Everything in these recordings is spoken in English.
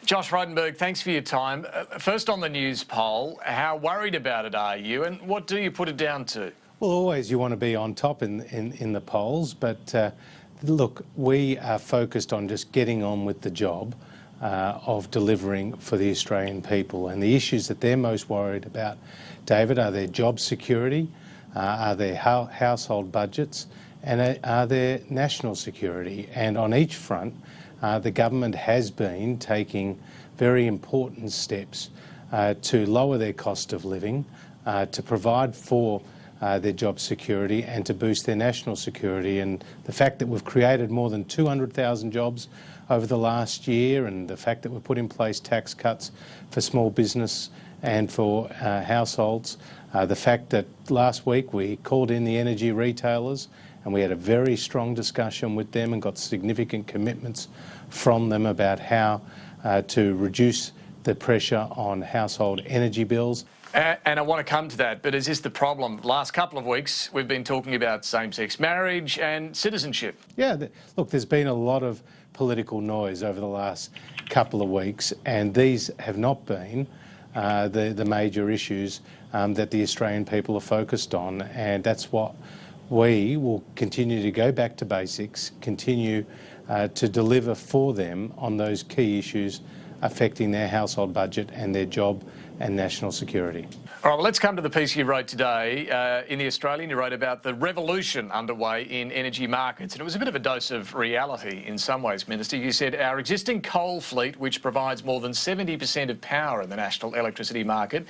Josh Frydenberg, thanks for your time. First on the news poll, how worried about it are you, and what do you put it down to? Well, always you want to be on top in the polls, but look, we are focused on just getting on with the job of delivering for the Australian people. And the issues that they're most worried about, David, are their job security, are their household budgets, and are their national security. And on each front, the government has been taking very important steps to lower their cost of living, to provide for their job security and to boost their national security. And the fact that we've created more than 200,000 jobs over the last year, and the fact that we've put in place tax cuts for small business and for households, the fact that last week we called in the energy retailers and we had a very strong discussion with them and got significant commitments from them about how to reduce the pressure on household energy bills. And I want to come to that, but is this the problem? The last couple of weeks, we've been talking about same-sex marriage and citizenship. Yeah, look, there's been a lot of political noise over the last couple of weeks, and these have not been the major issues that the Australian people are focused on, and that's what we will continue to go back to basics, continue to deliver for them on those key issues affecting their household budget and their job and national security. All right, well, let's come to the piece you wrote today. In The Australian, you wrote about the revolution underway in energy markets, and it was a bit of a dose of reality in some ways, Minister. You said our existing coal fleet, which provides more than 70% of power in the national electricity market,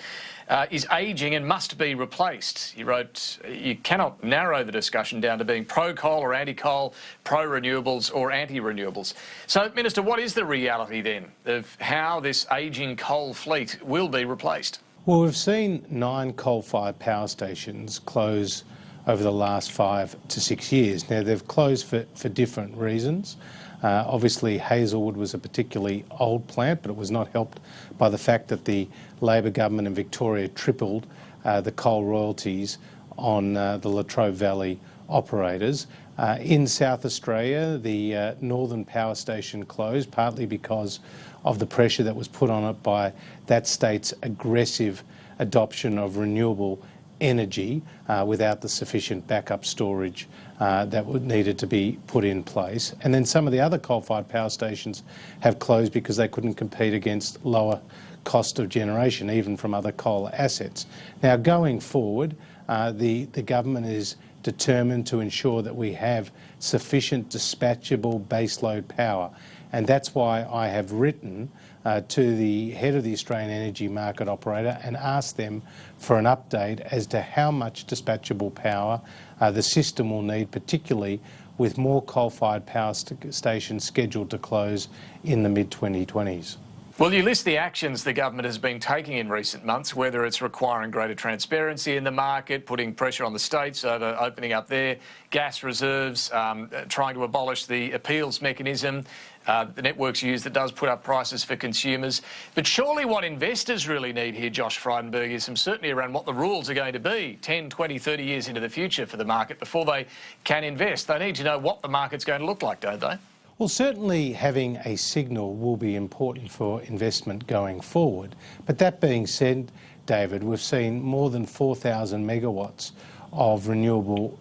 is ageing and must be replaced. You wrote, you cannot narrow the discussion down to being pro-coal or anti-coal, pro-renewables or anti-renewables. So, Minister, what is the reality then of how this ageing coal fleet will be replaced? Well, we've seen 9 coal-fired power stations close over the last 5 to 6 years. Now, they've closed for different reasons. Obviously, Hazelwood was a particularly old plant, but it was not helped by the fact that the Labor government in Victoria tripled the coal royalties on the Latrobe Valley operators. In South Australia, the Northern Power Station closed, partly because of the pressure that was put on it by that state's aggressive adoption of renewable energy without the sufficient backup storage that needed to be put in place. And then some of the other coal-fired power stations have closed because they couldn't compete against lower cost of generation, even from other coal assets. Now, going forward, the government is determined to ensure that we have sufficient dispatchable baseload power. And that's why I have written to the head of the Australian Energy Market Operator and asked them for an update as to how much dispatchable power the system will need, particularly with more coal-fired power stations scheduled to close in the mid-2020s. Well, you list the actions the government has been taking in recent months, whether it's requiring greater transparency in the market, putting pressure on the states over opening up their gas reserves, trying to abolish the appeals mechanism the networks use that does put up prices for consumers. But surely what investors really need here, Josh Frydenberg, is some certainty around what the rules are going to be 10, 20, 30 years into the future for the market before they can invest. They need to know what the market's going to look like, don't they? Well, certainly having a signal will be important for investment going forward. But that being said, David, we've seen more than 4,000 megawatts of renewable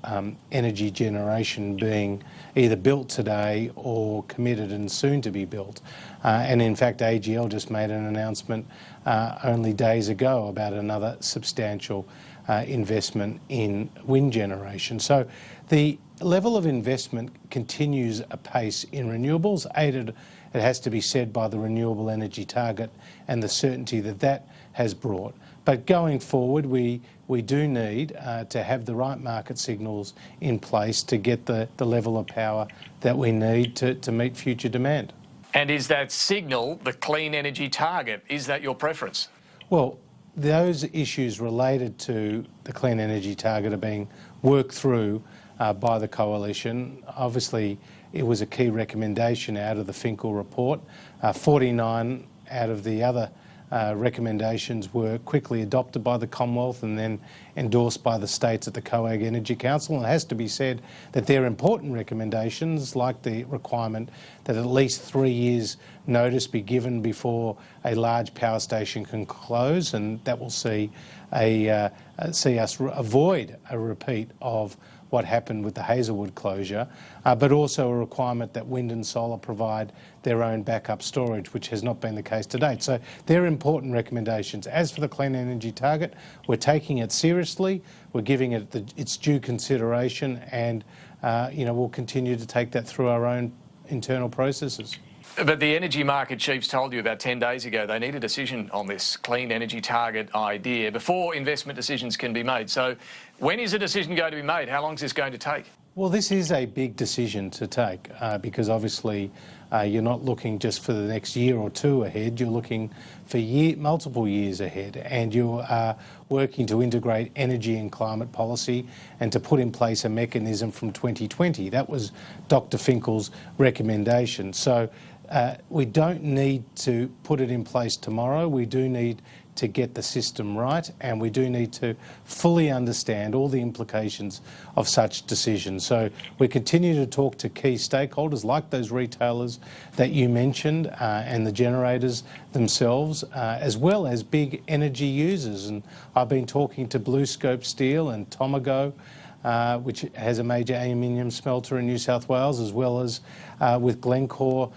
energy generation being either built today or committed and soon to be built. And in fact, AGL just made an announcement only days ago about another substantial investment in wind generation. So the level of investment continues apace in renewables, aided, it has to be said, by the renewable energy target and the certainty that that has brought. But going forward, we do need to have the right market signals in place to get the level of power that we need to meet future demand. And is that signal the clean energy target? Is that your preference? Well, those issues related to the clean energy target are being worked through by the coalition. Obviously, it was a key recommendation out of the Finkel report. 49 out of the other recommendations were quickly adopted by the Commonwealth and then endorsed by the states at the COAG Energy Council. And it has to be said that they're important recommendations, like the requirement that at least 3 years notice be given before a large power station can close, and that will see us avoid a repeat of what happened with the Hazelwood closure, but also a requirement that wind and solar provide their own backup storage, which has not been the case to date. So they're important recommendations. As for the clean energy target, we're taking it seriously, we're giving it its due consideration, and we'll continue to take that through our own internal processes. But the energy market chiefs told you about 10 days ago they need a decision on this clean energy target idea before investment decisions can be made. So when is a decision going to be made? How long is this going to take? Well, this is a big decision to take because obviously you're not looking just for the next year or two ahead, you're looking for multiple years ahead, and you are working to integrate energy and climate policy and to put in place a mechanism from 2020. That was Dr. Finkel's recommendation. So we don't need to put it in place tomorrow. We do need to get the system right, and we do need to fully understand all the implications of such decisions. So we continue to talk to key stakeholders like those retailers that you mentioned and the generators themselves, as well as big energy users. And I've been talking to BlueScope Steel and Tomago, which has a major aluminium smelter in New South Wales, as well as with Glencore,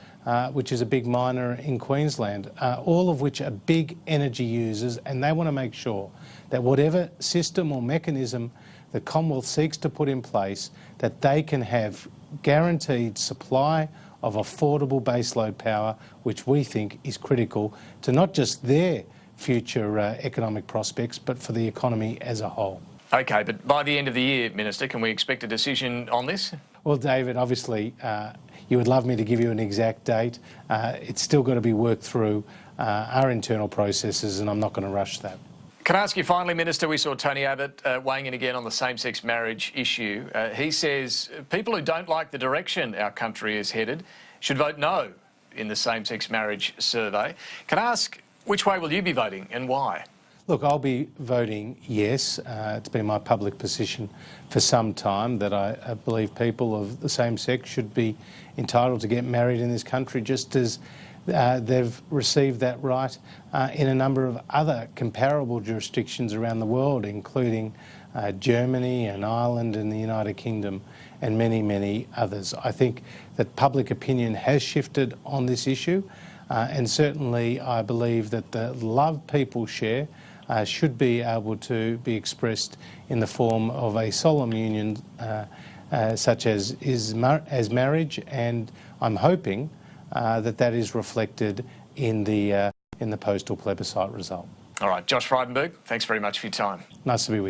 which is a big miner in Queensland, all of which are big energy users, and they want to make sure that whatever system or mechanism the Commonwealth seeks to put in place, that they can have guaranteed supply of affordable baseload power, which we think is critical to not just their future economic prospects, but for the economy as a whole. OK, but by the end of the year, Minister, can we expect a decision on this? Well, David, obviously you would love me to give you an exact date. It's still got to be worked through our internal processes, and I'm not going to rush that. Can I ask you finally, Minister, we saw Tony Abbott weighing in again on the same-sex marriage issue. He says people who don't like the direction our country is headed should vote no in the same-sex marriage survey. Can I ask, which way will you be voting and why? Look, I'll be voting yes. It's been my public position for some time that I believe people of the same sex should be entitled to get married in this country, just as they've received that right in a number of other comparable jurisdictions around the world, including Germany and Ireland and the United Kingdom and many, many others. I think that public opinion has shifted on this issue, and certainly I believe that the love people share should be able to be expressed in the form of a solemn union such as marriage, and I'm hoping that is reflected in the postal plebiscite result. All right, Josh Frydenberg, thanks very much for your time. Nice to be with you.